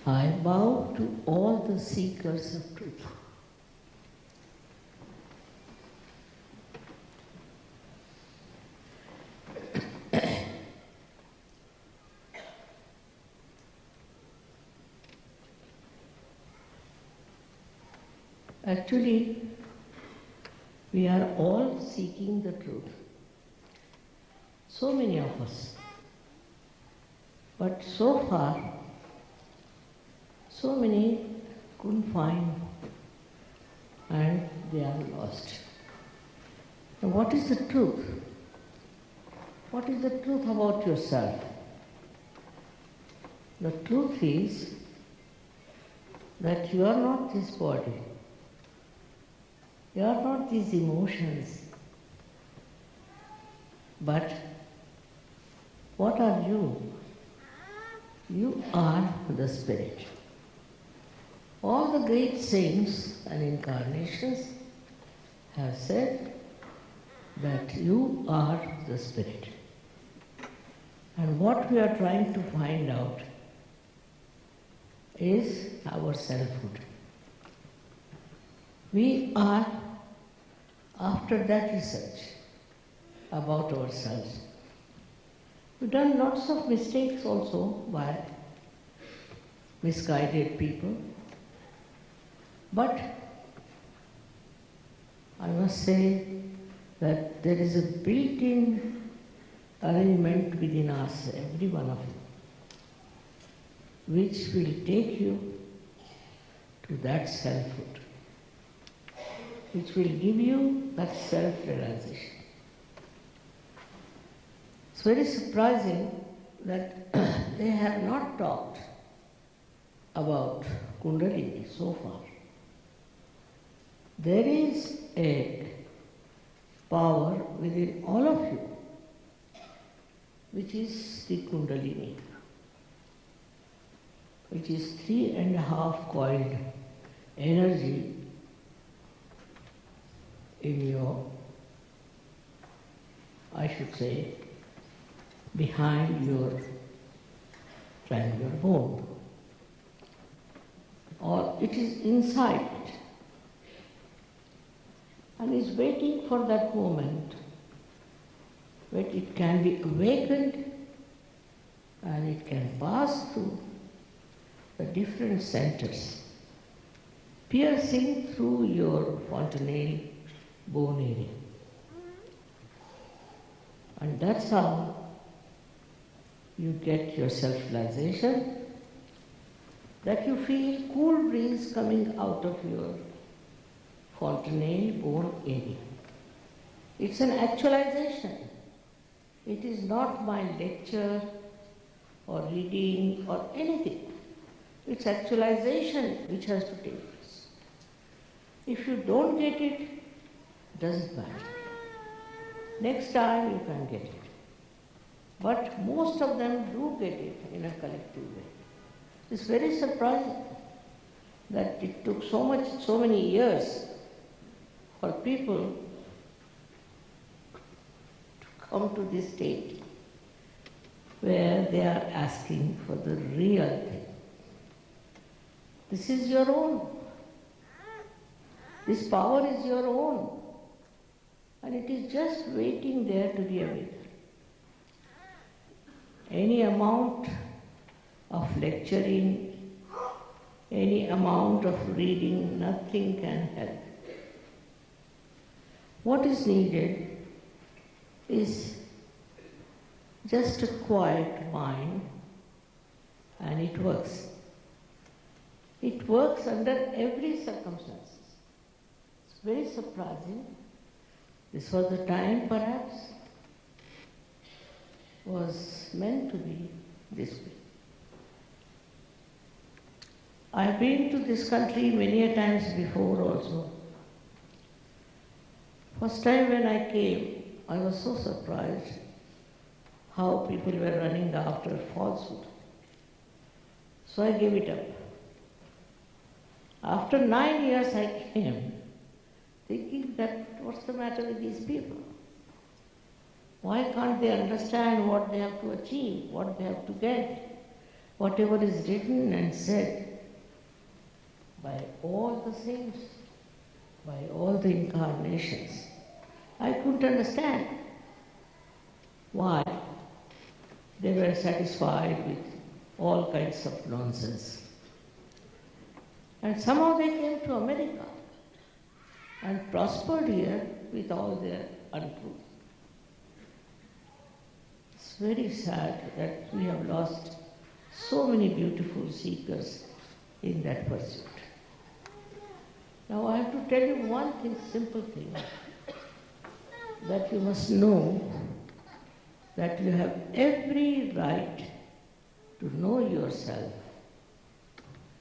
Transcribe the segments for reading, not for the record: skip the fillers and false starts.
I bow to all the seekers of truth. Actually, we are all seeking the truth. So many of us. But so far, so many couldn't find and they are lost. Now, what is the truth? What is the truth about yourself? The truth is that you are not this body. You are not these emotions. But what are you? You are the Spirit. All the great saints and incarnations have said that you are the Spirit. And what we are trying to find out is our selfhood. We are after that research about ourselves. We've done lots of mistakes also by misguided people. But I must say that there is a built-in arrangement within us, every one of you, which will take you to that selfhood, which will give you that self-realization. It's very surprising that they have not talked about Kundalini so far. There is a power within all of you, which is the Kundalini, which is 3.5 coiled energy in your, I should say, behind your triangular bone, or it is inside it, and is waiting for that moment when it can be awakened and it can pass through the different centers, piercing through your fontanelle bone area. And that's how you get your self-realization, that you feel cool breeze coming out of your fontanelle bone area. It's an actualization. It is not my lecture or reading or anything. It's actualization which has to take place. If you don't get it, doesn't matter. Next time you can get it. But most of them do get it in a collective way. It's very surprising that it took so many years for people to come to this state where they are asking for the real thing. This is your own. This power is your own. And it is just waiting there to be awakened. Any amount of lecturing, any amount of reading, nothing can help. What is needed is just a quiet mind, and it works. It works under every circumstance. It's very surprising. This was the time, perhaps, was meant to be this way. I have been to this country many a times before also. First time when I came, I was so surprised how people were running after falsehood. So I gave it up. After 9 years I came, thinking that what's the matter with these people? Why can't they understand what they have to achieve, what they have to get? whatever is written and said by all the saints, by all the incarnations, I couldn't understand why they were satisfied with all kinds of nonsense. And somehow they came to America and prospered here with all their untruth. It's very sad that we have lost so many beautiful seekers in that pursuit. Now I have to tell you one thing, simple thing, that you must know that you have every right to know yourself,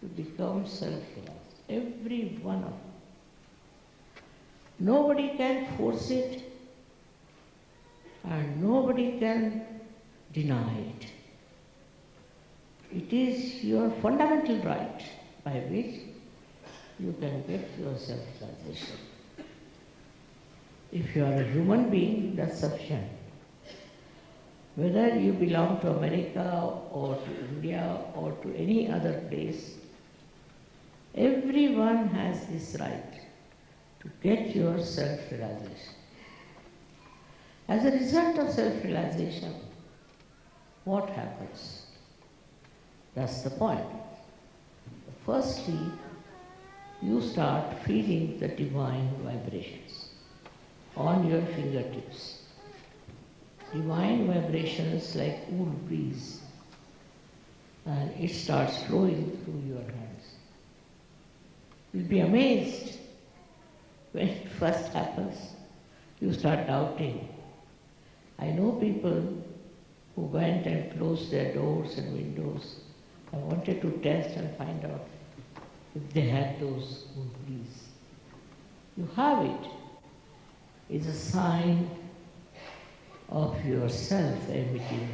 to become self-realized, every one of you. Nobody can force it and nobody can deny it. It is your fundamental right by which you can get your self-realization. If you are a human being, that's sufficient. Whether you belong to America or to India or to any other place, everyone has this right to get your self-realization. As a result of self-realization, what happens? That's the point. Firstly, you start feeling the divine vibrations on your fingertips. Divine vibrations like cool breeze, and it starts flowing through your hands. You'll be amazed when it first happens. You start doubting. I know people who went and closed their doors and windows. I wanted to test and find out if they had those cool breeze. You have it. It's a sign of yourself emitting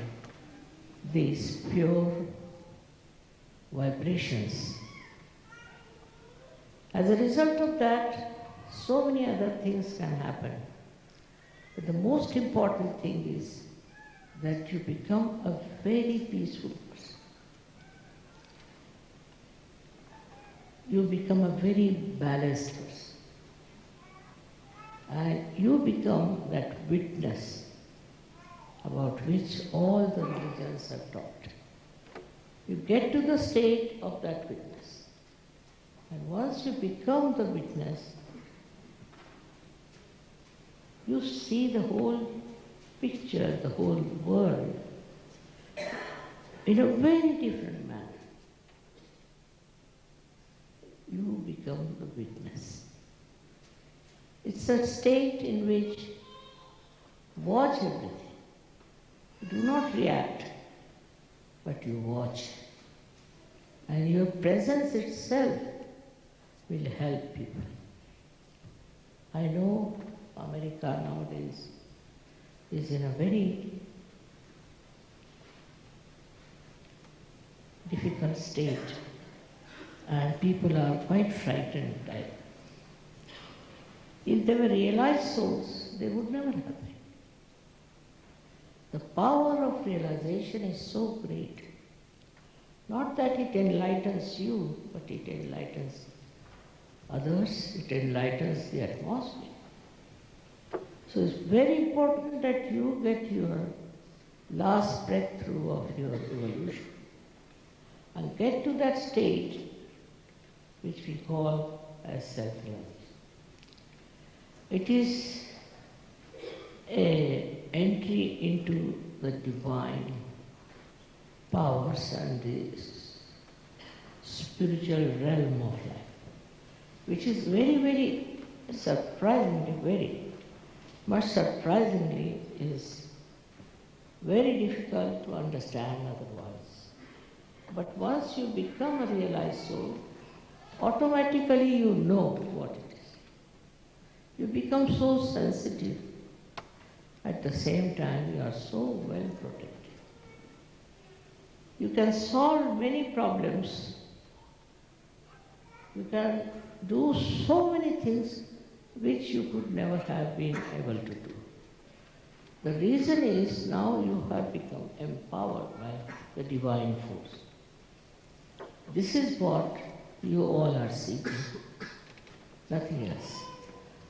these pure vibrations. As a result of that, so many other things can happen. But the most important thing is that you become a very peaceful person. You become a very balanced person. And you become that witness about which all the religions have taught. You get to the state of that witness. And once you become the witness, you see the whole picture, the whole world, in a very different manner. You become the witness. It's a state in which watch everything. You do not react, but you watch. And your presence itself will help people. I know America nowadays is in a very difficult state, and people are quite frightened. If they were realized souls, they would never have been. The power of realization is so great. Not that it enlightens you, but it enlightens others, it enlightens the atmosphere. So it's very important that you get your last breakthrough of your evolution and get to that state which we call as self-realization. It is an entry into the divine powers and the spiritual realm of life, which is very, very surprisingly, very much surprisingly is very difficult to understand otherwise. But once you become a realized soul, automatically you know what it is. You become so sensitive. At the same time, you are so well protected. You can solve many problems. You can do so many things which you could never have been able to do. The reason is now you have become empowered by the divine force. This is what you all are seeking, nothing else.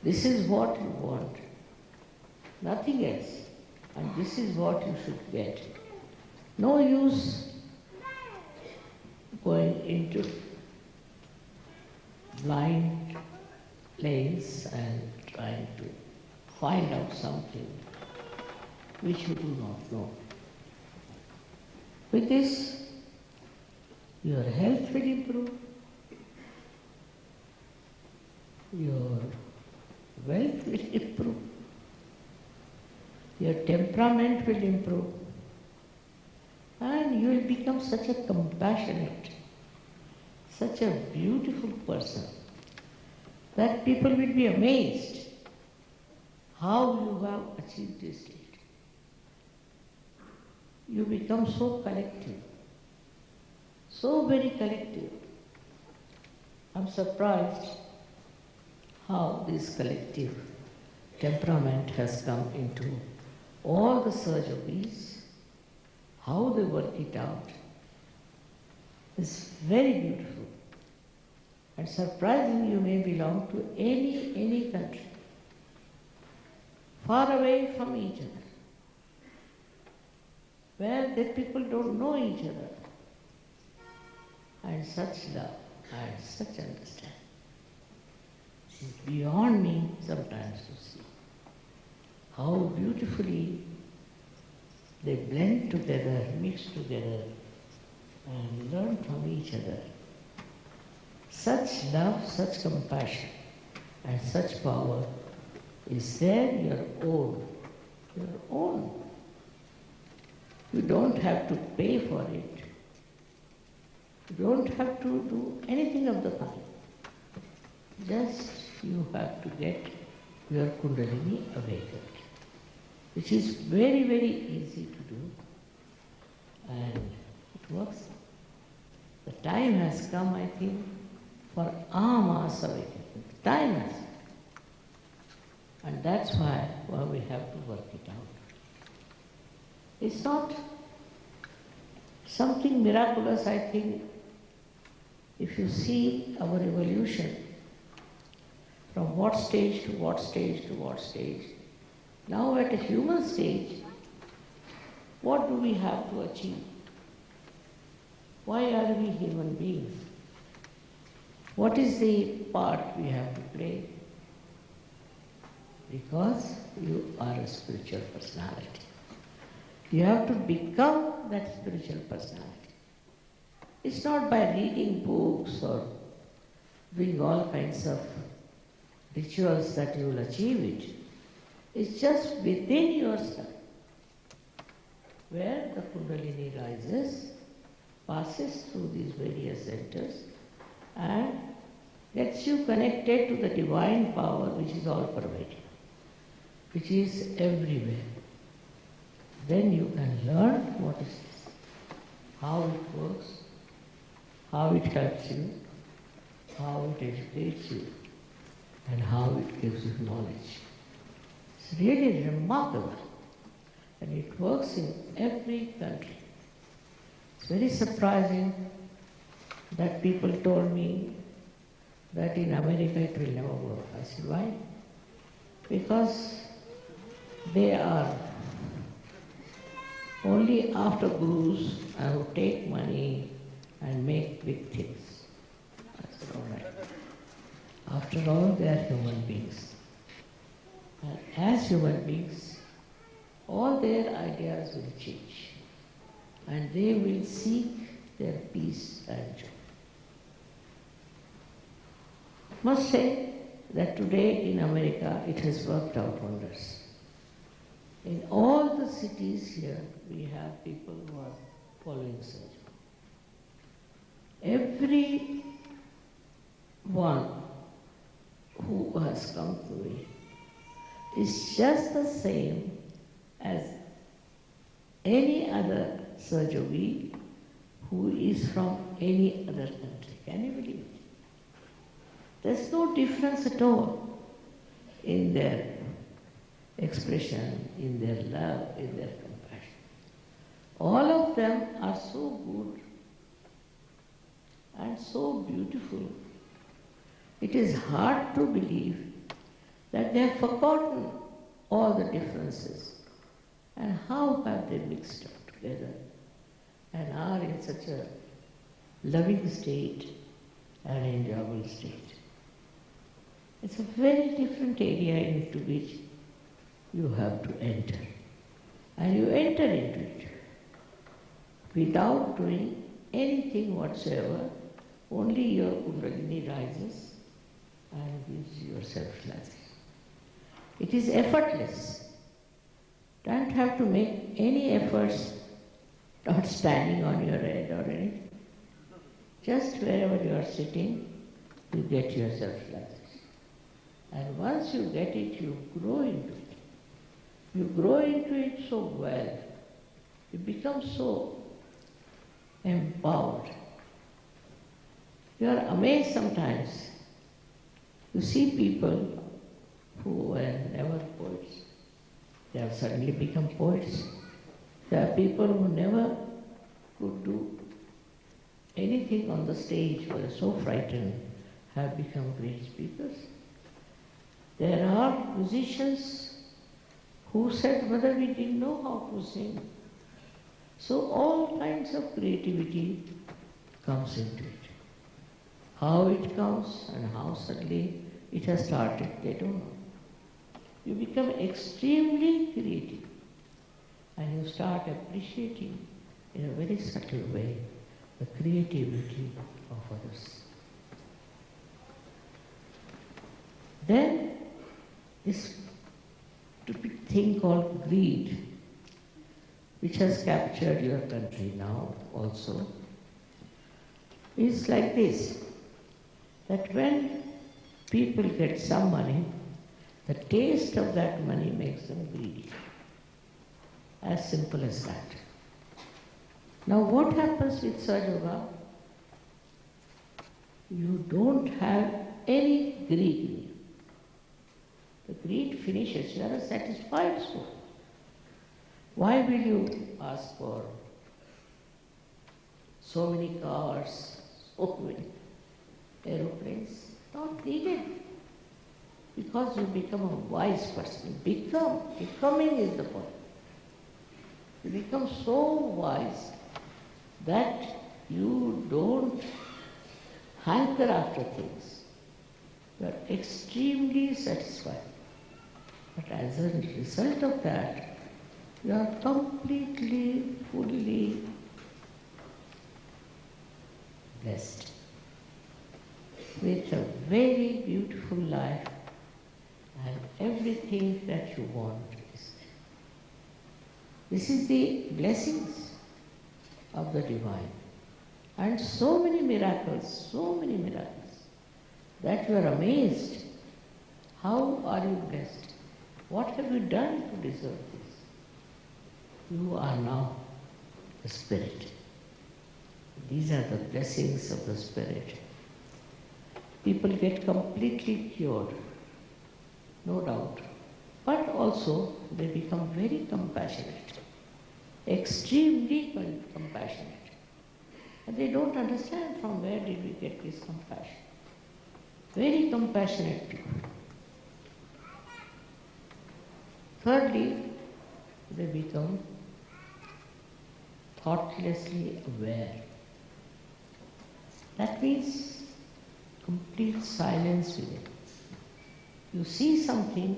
This is what you want, nothing else. And this is what you should get. No use going into blind lanes and trying to find out something which you do not know. With this, your health will improve, your wealth will improve, your temperament will improve, and you will become such a compassionate, such a beautiful person that people will be amazed how you have achieved this state. You become so collective, so very collective. I'm surprised how this collective temperament has come into all the Sahajogis, how they work it out. It's very beautiful. And surprising, you may belong to any country, far away from each other, where the people don't know each other. And such love and such understanding. It is beyond me sometimes to see how beautifully they blend together, mix together, and learn from each other. Such love, such compassion, and such power is there your own. Your own. You don't have to pay for it. You don't have to do anything of the kind. Just you have to get your Kundalini awakened, which is very, very easy to do, and it works. The time has come, I think, for our mass awakening. The time has come. And that's why we have to work it out. It's not something miraculous, I think. If you see our evolution, from what stage to what stage to what stage, now at a human stage, what do we have to achieve? Why are we human beings? What is the part we have to play? Because you are a spiritual personality. You have to become that spiritual personality. It's not by reading books or doing all kinds of rituals that you will achieve it. It's just within yourself, where the Kundalini rises, passes through these various centers, and gets you connected to the divine power which is all pervading, which is everywhere. Then you can learn what is this, how it works, how it helps you, how it educates you, and how it gives you knowledge. It's really remarkable, and it works in every country. It's very surprising that people told me that in America it will never work. I said, why? Because they are only after gurus who take money and make big things. I said, all right. After all, they are human beings. And as human beings, all their ideas will change. And they will seek their peace and joy. I must say that today in America it has worked out wonders. In all the cities here, we have people who are following surgery. Every one who has come to me is just the same as any other Sahajogi who is from any other country. Can you believe it? There's no difference at all in their expression, in their love, in their compassion. All of them are so good and so beautiful. It is hard to believe that they have forgotten all the differences and how have they mixed up together and are in such a loving state and enjoyable state. It's a very different area into which you have to enter. And you enter into it without doing anything whatsoever, only your Kundalini rises and gives yourself relaxation. It is effortless. Don't have to make any efforts, not standing on your head or anything. Just wherever you are sitting, you get yourself relaxation. And once you get it, you grow into it. You grow into it so well. You become so empowered. You are amazed sometimes. You see people who were never poets. They have suddenly become poets. There are people who never could do anything on the stage, were so frightened, have become great speakers. There are musicians who said, "Mother, we didn't know how to sing." So all kinds of creativity comes into it. How it comes and how suddenly it has started, they don't know. You become extremely creative and you start appreciating in a very subtle way the creativity of others. Then this stupid thing called greed, which has captured your country now also, is like this, that when people get some money, the taste of that money makes them greedy. As simple as that. Now what happens with Sahaja Yoga? You don't have any greed in you. The greed finishes, you are a satisfied soul. Why will you ask for so many cars, so many aeroplanes? Not needed. Because you become a wise person. Becoming is the point. You become so wise that you don't hanker after things. You are extremely satisfied. But as a result of that, you are completely, fully blessed with a very beautiful life and everything that you want is there. This is the blessings of the divine. And so many miracles that you are amazed. How are you blessed? What have you done to deserve this? You are now the Spirit. These are the blessings of the Spirit. People get completely cured, no doubt. But also they become very compassionate, extremely compassionate. And they don't understand from where did we get this compassion. Very compassionate people. Thirdly, they become thoughtlessly aware. That means complete silence within. You see something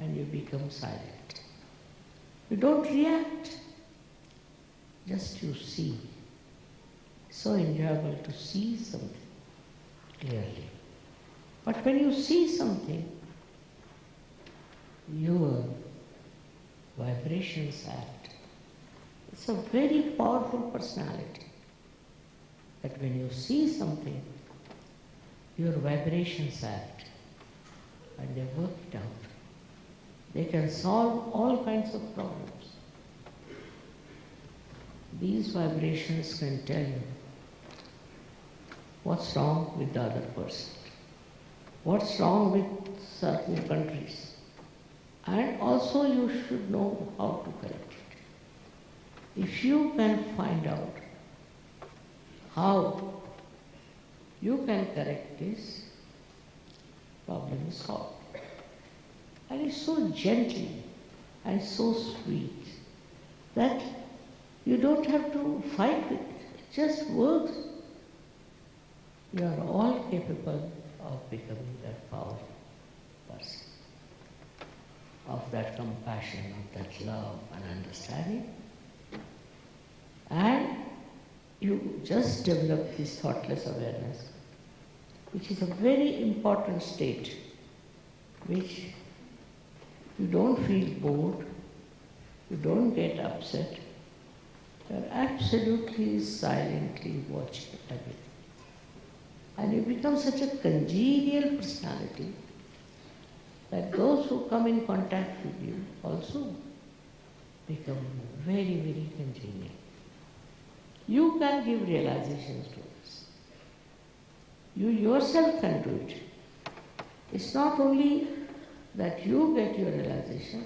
and you become silent. You don't react, just you see. So enjoyable to see something clearly. But when you see something, your vibrations act. It's a very powerful personality. That when you see something, your vibrations act and they work it out. They can solve all kinds of problems. These vibrations can tell you what's wrong with the other person, what's wrong with certain countries, and also you should know how to correct it. If you can find out how you can correct this, problem is solved. And it's so gentle and so sweet that you don't have to fight with it. It just works. You are all capable of becoming that powerful person, of that compassion, of that love and understanding. And you just develop this thoughtless awareness, which is a very important state, which you don't feel bored, you don't get upset, you're absolutely silently watching everything. And you become such a congenial personality that those who come in contact with you also become very, very congenial. You can give realizations to others. You yourself can do it. It's not only that you get your realization,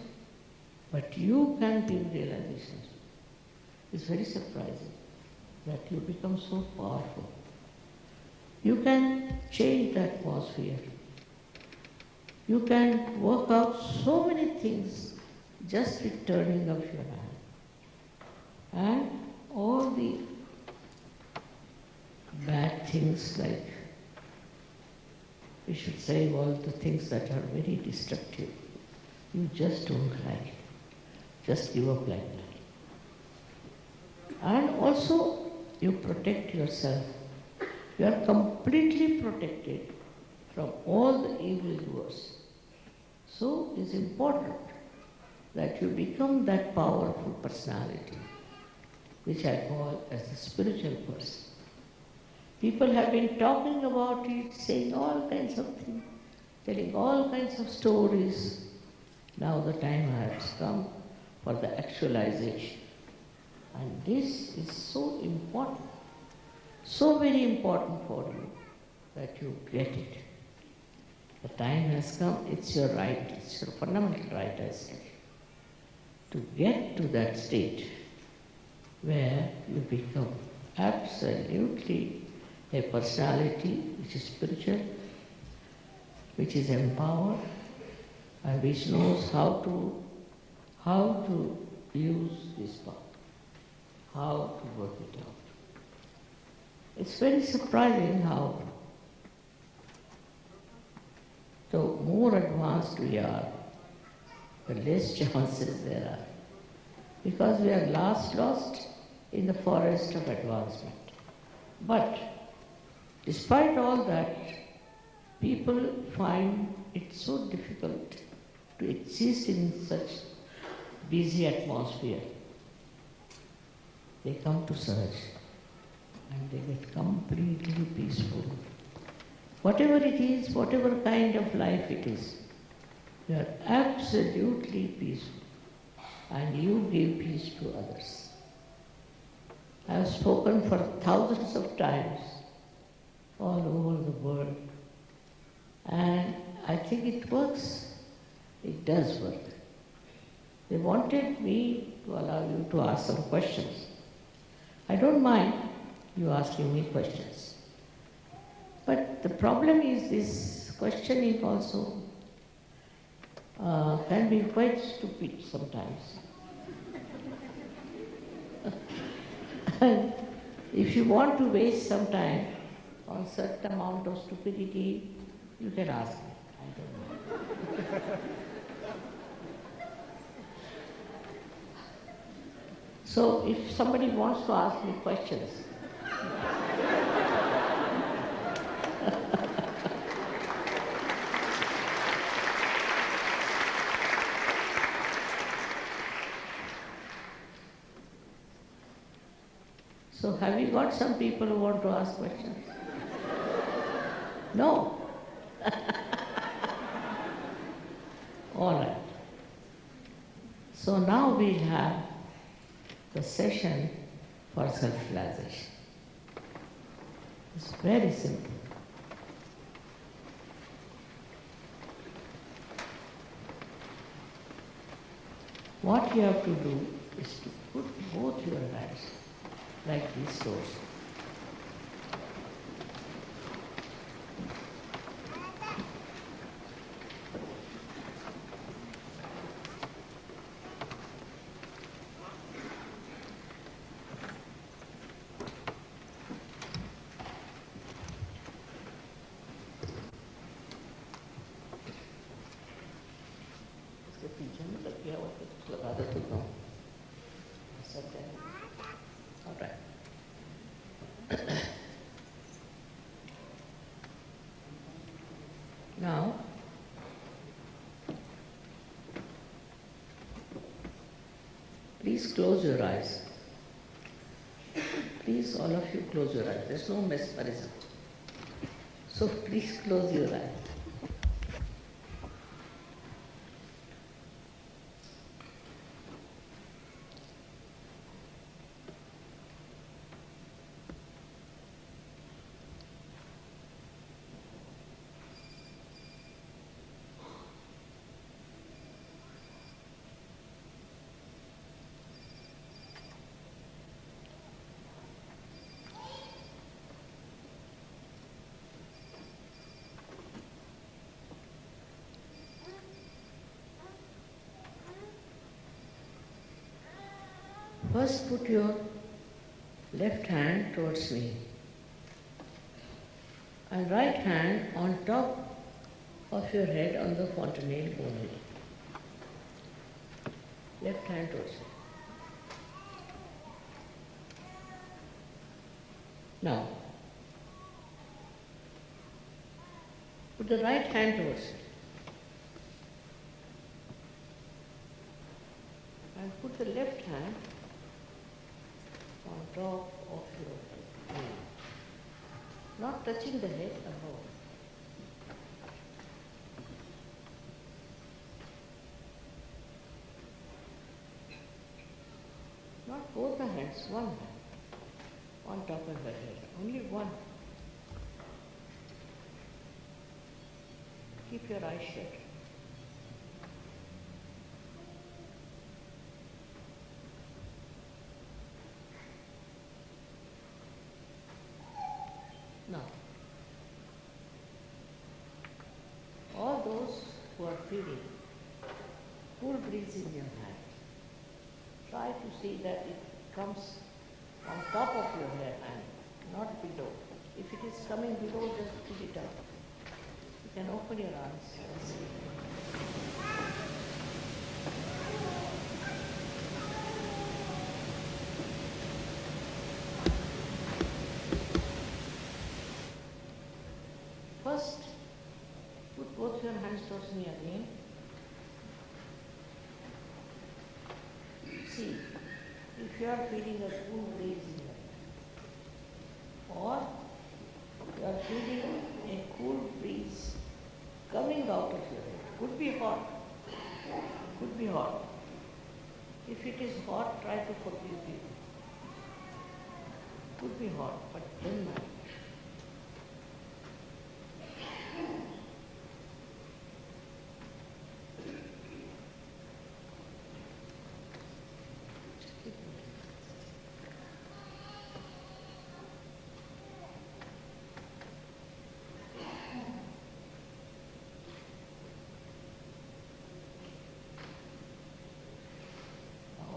but you can give realizations. It's very surprising that you become so powerful. You can change the atmosphere. You can work out so many things just with turning of your hand. And all the bad things, like we should say all the things that are very destructive, you just don't like it. Just give up like that. And also you protect yourself. You are completely protected from all the evildoers. So it's important that you become that powerful personality, which I call as the spiritual person. People have been talking about it, saying all kinds of things, telling all kinds of stories. Now the time has come for the actualization. And this is so important, so very important for you that you get it. The time has come, it's your right, it's your fundamental right, I say, to get to that state where you become absolutely a personality which is spiritual, which is empowered, and which knows how to use this power, how to work it out. It's very surprising how the more advanced we are, the less chances there are. Because we are lost in the forest of advancement. But despite all that, people find it so difficult to exist in such busy atmosphere. They come to search and they get completely peaceful. Whatever it is, whatever kind of life it is, you are absolutely peaceful and you give peace to others. I have spoken for thousands of times all over the world, and I think it works. It does work. They wanted me to allow you to ask some questions. I don't mind you asking me questions. But the problem is this questioning also can be quite stupid sometimes. And if you want to waste some time on certain amount of stupidity, you can ask me. I don't know. So if somebody wants to ask me questions, so have you got some people who want to ask questions? No? All right. So now we'll have the session for self-realization. It's very simple. What you have to do is to put both your hands like this torso. Please close your eyes. Please, all of you, close your eyes. There's no mesmerism. So please close your eyes. First put your left hand towards me and right hand on top of your head on the fontanelle only. Left hand towards me. Now, put the right hand towards me and put the left hand on top of your knee, not touching the head above. Not both the hands, one hand on top of the head, only one. Keep your eyes shut. Now, all those who are feeling cool breeze in your hand, try to see that it comes on top of your head and not below. If it is coming below, just pull it up. You can open your eyes and see. First, put both your hands towards me again. See, if you are feeling a cool breeze in your head, or you are feeling a cool breeze coming out of your head, could be hot, could be hot. If it is hot, try to forgive it. Could be hot, but don't mind.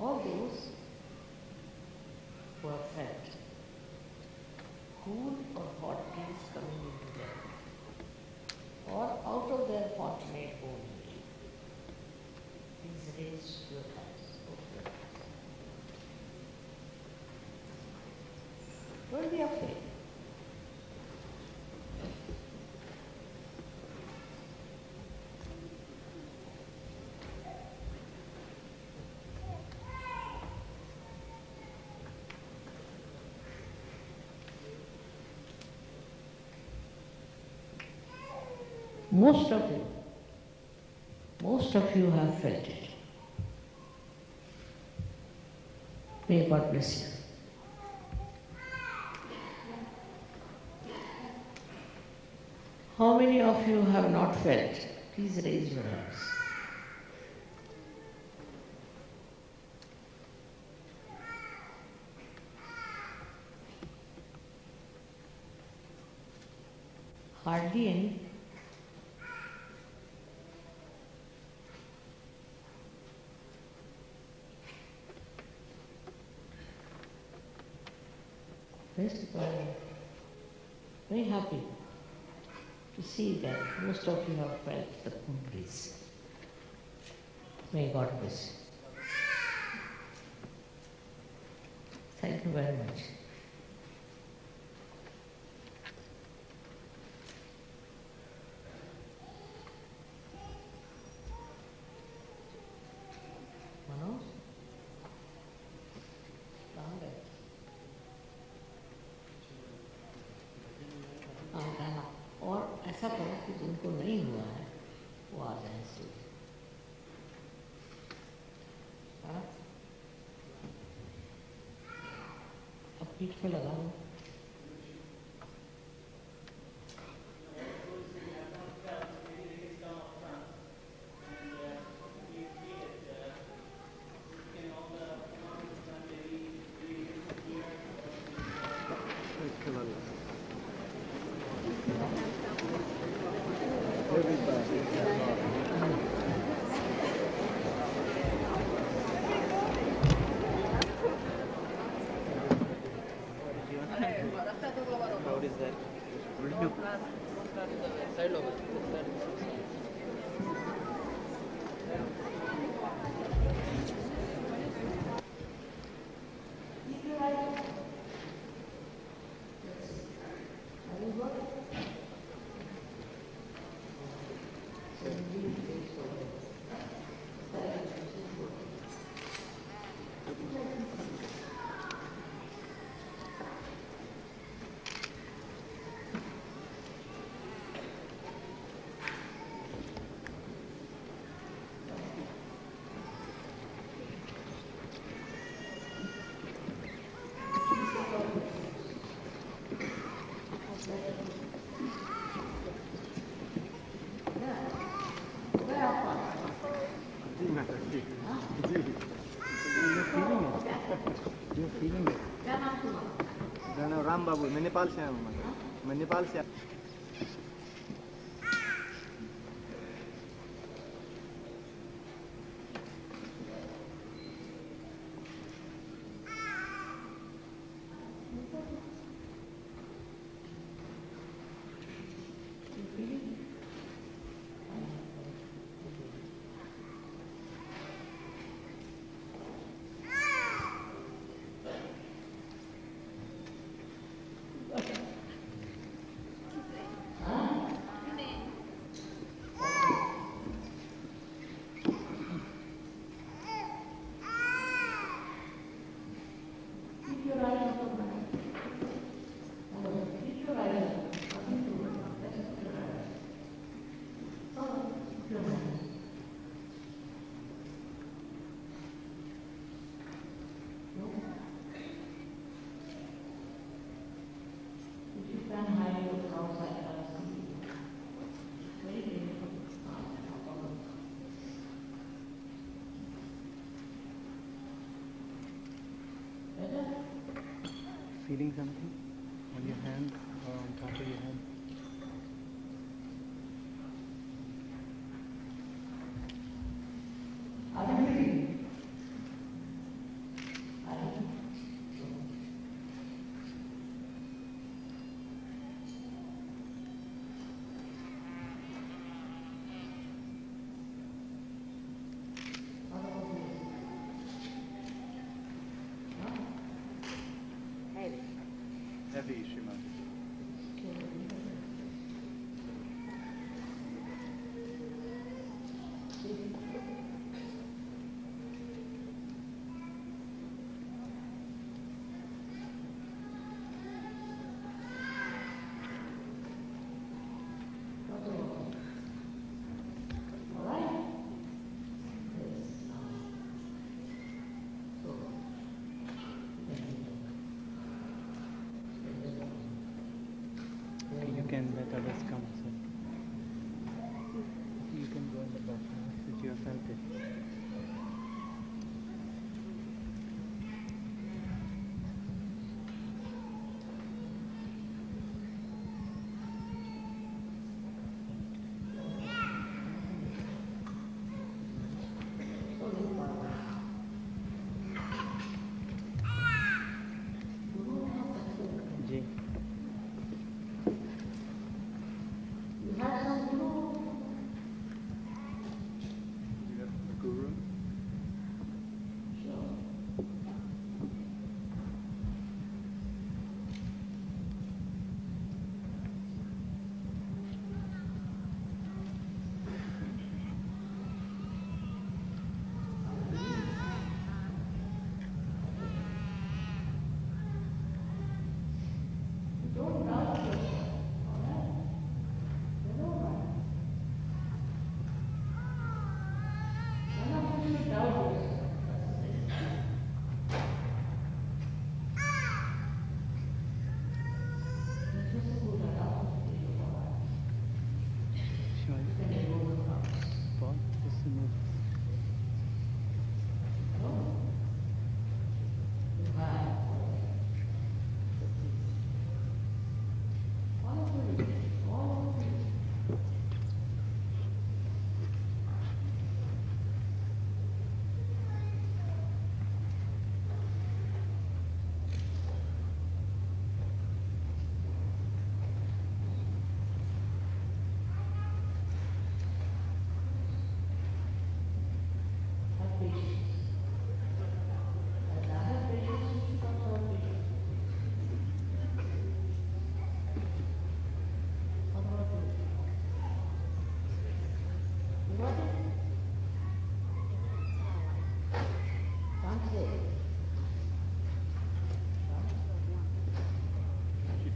All those who have felt cool or hot breeze coming into them, or out of their fontanelle only, please raise your hands. Open your eyes. Don't be afraid. Most of you have felt it. May God bless you. How many of you have not felt? Please raise your hands. Hardly any. Yes, very happy to see that most of you have felt the cool breeze. May God bless you. Thank you very much. Manoj? हाँ कहना। और ऐसा करो कि जिनको नहीं हुआ है वो आ जाए स्टेज। हाँ, अब पीठ पे लगा लो। Crowd is there. Side logo. Ram बाबू मैं नेपाल से आया हूँ मैं नेपाल से feeling something on your hand or on top of your head. Heavy, Shrimati. You can let others come, sir. You can go in the back with yourself. Ji Guru.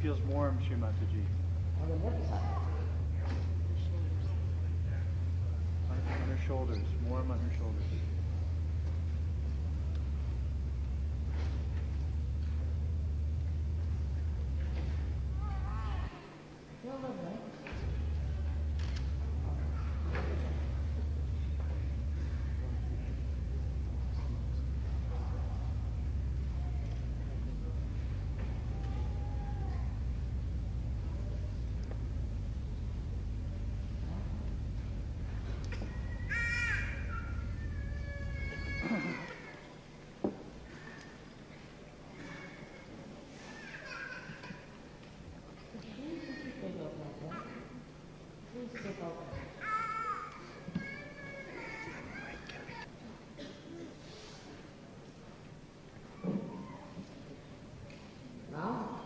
feels warm, Srimataji. On the left side. On her shoulders, warm on her shoulders. Feel the right. Now,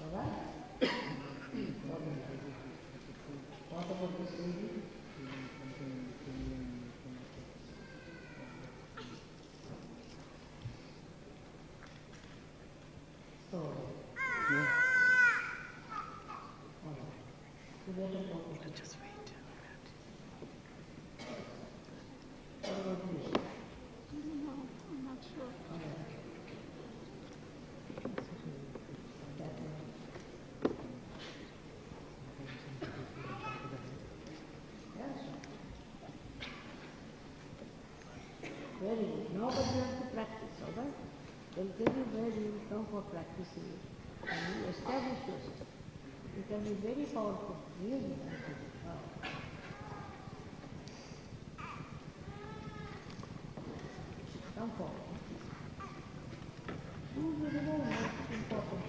alright? What about this lady? So, you better go. Just wait. What about you? No, I'm not sure. Very good. Now but you have to practice, alright? They'll tell you where you will come for practicing it. And you establish yourself. You can be very powerful, really. Wow. Come forward. You will know what's important.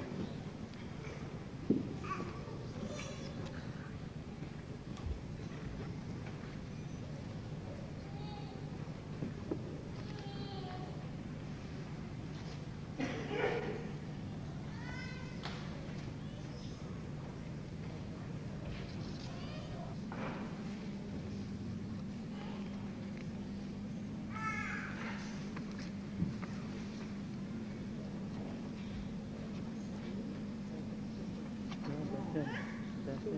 That's it.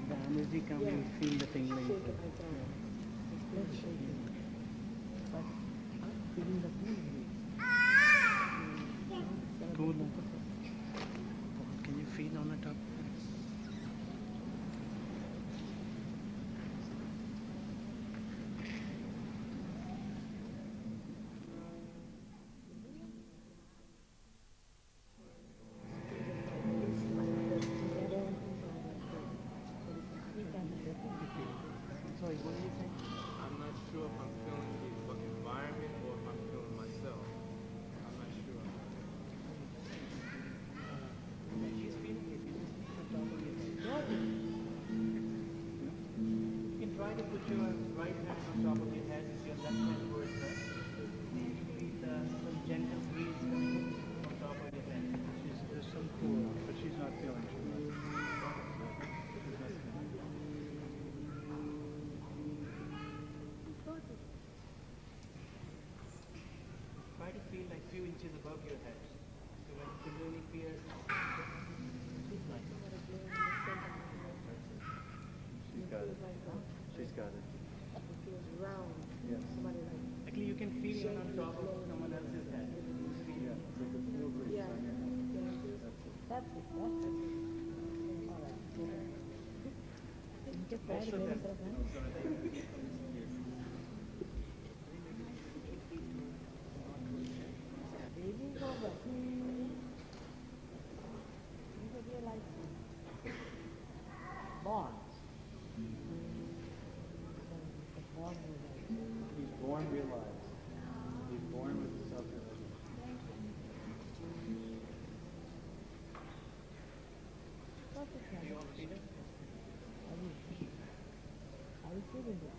The energy comes, you feel the tingling. Feeling the cool. Cool. Can you feel on the top? Sorry, what did you say? I'm not sure if I'm feeling the environment or if I'm feeling myself. I'm not sure. She's feeling it. On top of your head. You can try to put your right hand on top of your head with your left hand towards her. You feel some gentle breeze coming on top of your head. There's some cool, but she's not feeling too much. Try to feel like few inches above your head. So when Kundalini appears, it's nice. She's got it. She's got it. It feels round. Yes. Somebody like, Actually, you can feel it on top of someone else's head. Yeah, it's like a cool breeze yeah. on your head. That's it, that's it. Alright. Special test. Breathing over. You realize bonds. The bond realization. He's born realized. He's born with self-realization. Perfect. Do you all feel it? Are you feeling it?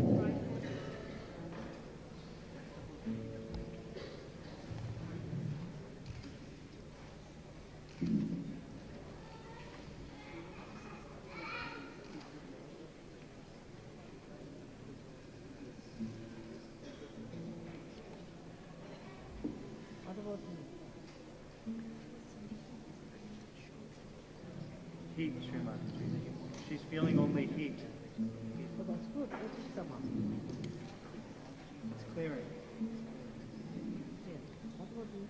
right hand heat, Sriman. She's feeling only heat. So that's good. Let it come up. It's clearing. Here. What about you?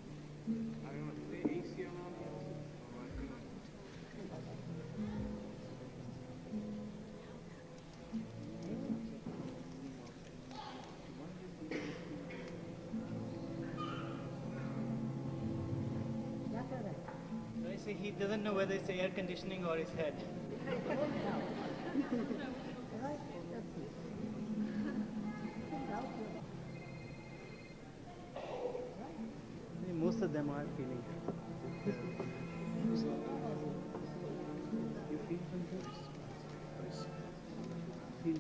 I don't know, is there AC around here? Or I can- Yeah, correct. So I say he doesn't know whether it's air conditioning or his head. Right? That's it. Now, Most of them are feeling it. You feel confused? Feel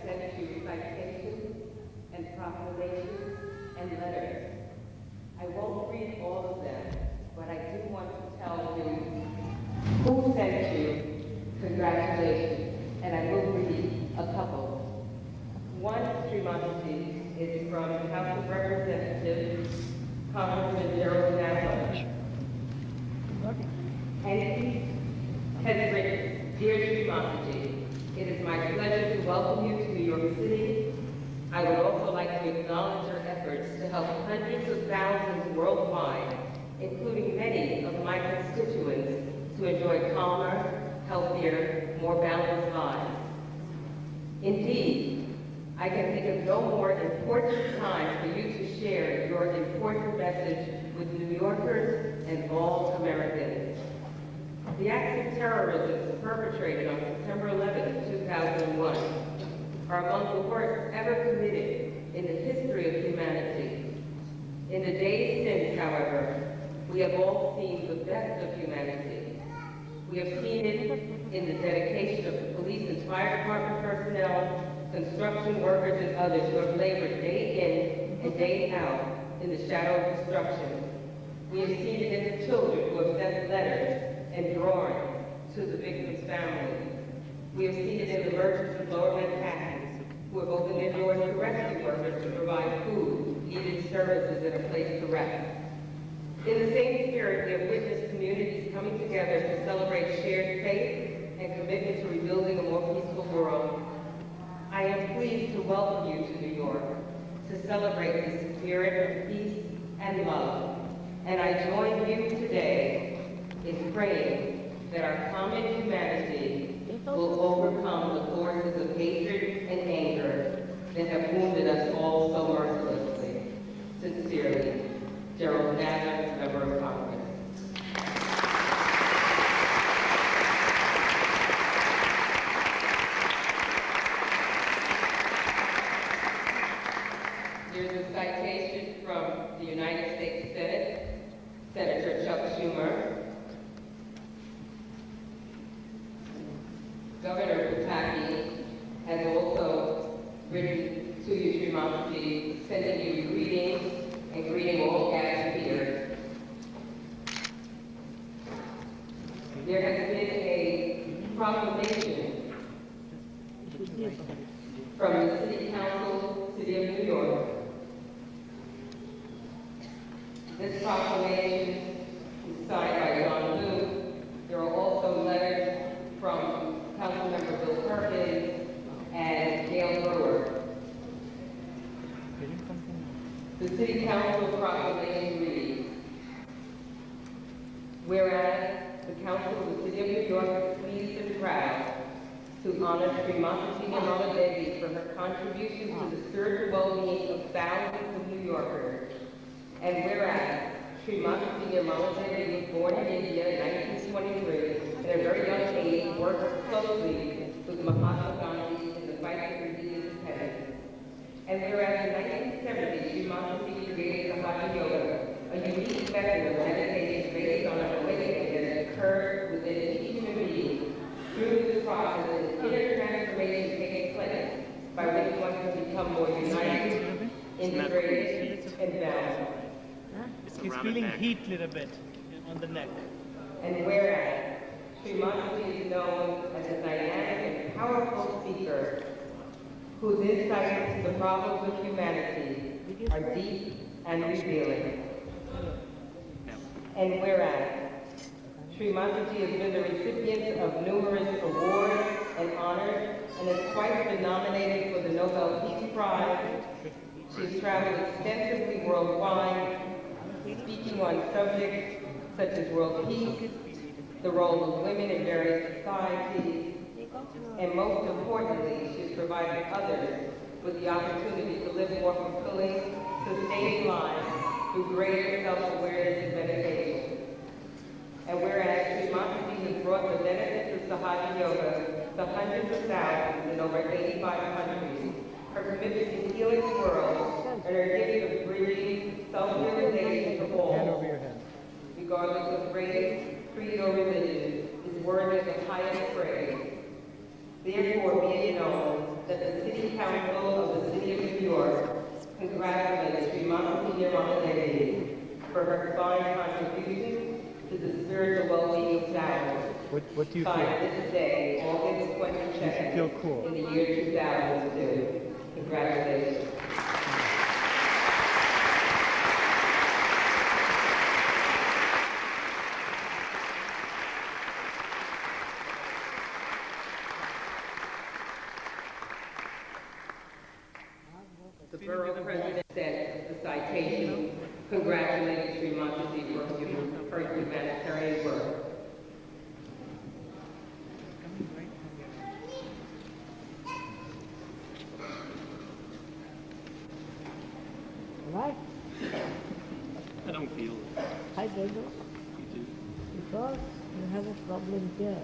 sent you citations and proclamations and letters. I won't read all of them, but I do want to tell you who sent you congratulations, and I will read a couple. One, Srimati, is from House of Representatives, Congressman Gerald Nadler. And he has written, Dear Srimati, it is my pleasure to welcome you to New York City. I would also like to acknowledge your efforts to help hundreds of thousands worldwide, including many of my constituents, to enjoy calmer, healthier, more balanced lives. Indeed, I can think of no more important time for you to share your important message with New Yorkers and all Americans. The acts of terrorism perpetrated on September 11, 2001 are among the worst ever committed in the history of humanity. In the days since, however, we have all seen the best of humanity. We have seen it in the dedication of the police and fire department personnel, construction workers, and others who have labored day in and day out in the shadow of destruction. We have seen it in the children who have sent letters and drawings to the victims' families. We have seen it in the merchants of Lower Manhattan who have opened their doors to rescue workers to provide food, needed services, and a place to rest. In the same spirit, we have witnessed communities coming together to celebrate shared faith and commitment to rebuilding a more peaceful world. I am pleased to welcome you to New York to celebrate the spirit of peace and love. And I join you today in praying that our common humanity will overcome the forces of hatred and anger that have wounded us all so mercilessly. Sincerely, Gerald Nadler, Member of Congress. Here's a citation from the United States Senate, Senator Chuck Schumer. Governor Pataki has also written to you, Srimati, sending you greetings and greeting all gas peers. There has been a proclamation from the City Council, City of New York. This proclamation is signed by John Liu. There are also letters from Councilmember Bill Perkins and Gail Brewer. The City Council proclamation reads, whereas the Council of the City of New York is pleased and proud to honor Srimati Nirmala Devi for her contribution to the spiritual well-being of thousands of New Yorkers. And whereas Srimati Nirmala Devi was born in India in 1923, at a very young age, worked closely with Mahatma Gandhi in the fight for Indian independence. And whereas in 1970, Srimati created Sahaja Yoga, a unique method of meditation based on an awakening that occurs within each human being. Through this process, an inner transformation takes place by which one can become more united, integrated, and balanced. He's feeling heat a little bit on the neck. And whereas Srimati is known as a dynamic and powerful speaker whose insights into the problems of humanity are deep and revealing. And whereas Srimati has been the recipient of numerous awards and honors and has twice been nominated for the Nobel Peace Prize. She's traveled extensively worldwide, speaking on subjects such as world peace, the role of women in various societies, and most importantly, she's provided others with the opportunity to live more fulfilling, sustaining lives through greater self-awareness and meditation. And whereas Srimati has brought the benefits of Sahaja Yoga to hundreds of thousands in over 85 countries, her commitment to healing the world and her gift of bringing self-realization to all, regardless of race, creed, or religion, is worthy of the highest praise. Therefore, be it known that the City Council of the City of New York congratulates Srimati Nirmala for her fine contribution to the spiritual well-being of Flowers. What do you Signed feel? this day, August 22nd, You should feel cool. in the year 2002. Congratulations. The borough president sent the citation congratulating Srimati for her humanitarian work. Coming right from here. Right? I don't feel it. I don't know. You do. Because you have a problem here.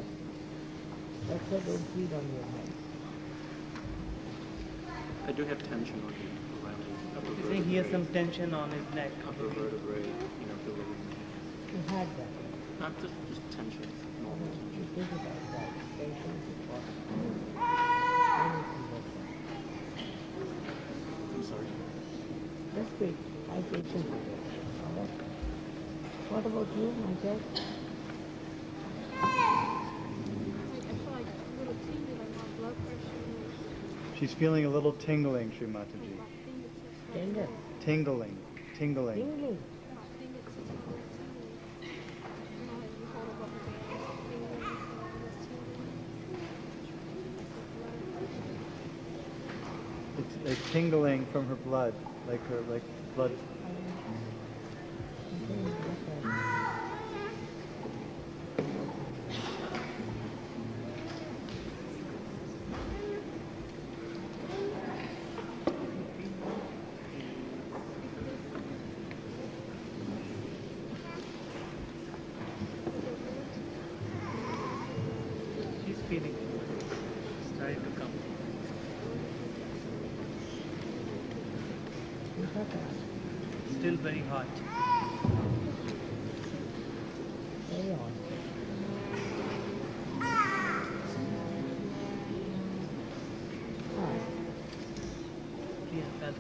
That's why don't feel on your head. I do have tension on the around the upper He's saying he has some vertebrae. tension on his neck. Upper vertebrae, below. You had that. Not just tension, normal You tension. think about that. Patience is important. Anything like that. I'm sorry. Just wait. I patience with it. All right? What about you, Michael? Like, I feel like a little tingly, like my blood pressure is She's feeling a little tingling, Srimati like ji. my fingertips. Like, Tender. Tingling. Tingling. Tingling. my fingertips are a little tingly. You know, you hold up a finger and it's tingling. It's like tingling from her blood, like blood. She's feeling it. She's trying to come. Still very hot. Very on. Yeah, that's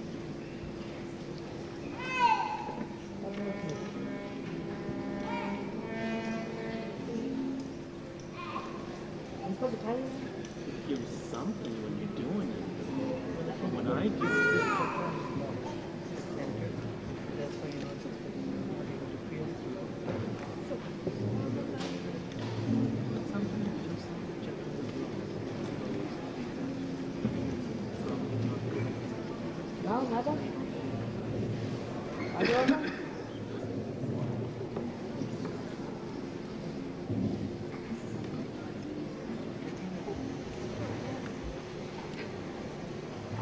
उनको बिठाइए It gives something when you're doing it. When I do it, center. That's why you're not able to feel. But sometimes you just check Now, madam. Are you all right?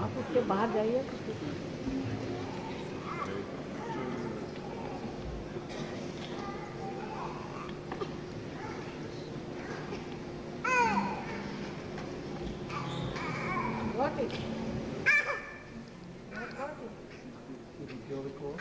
आप उसके बाहर जाइए Got it. Got it. Did you feel the cold?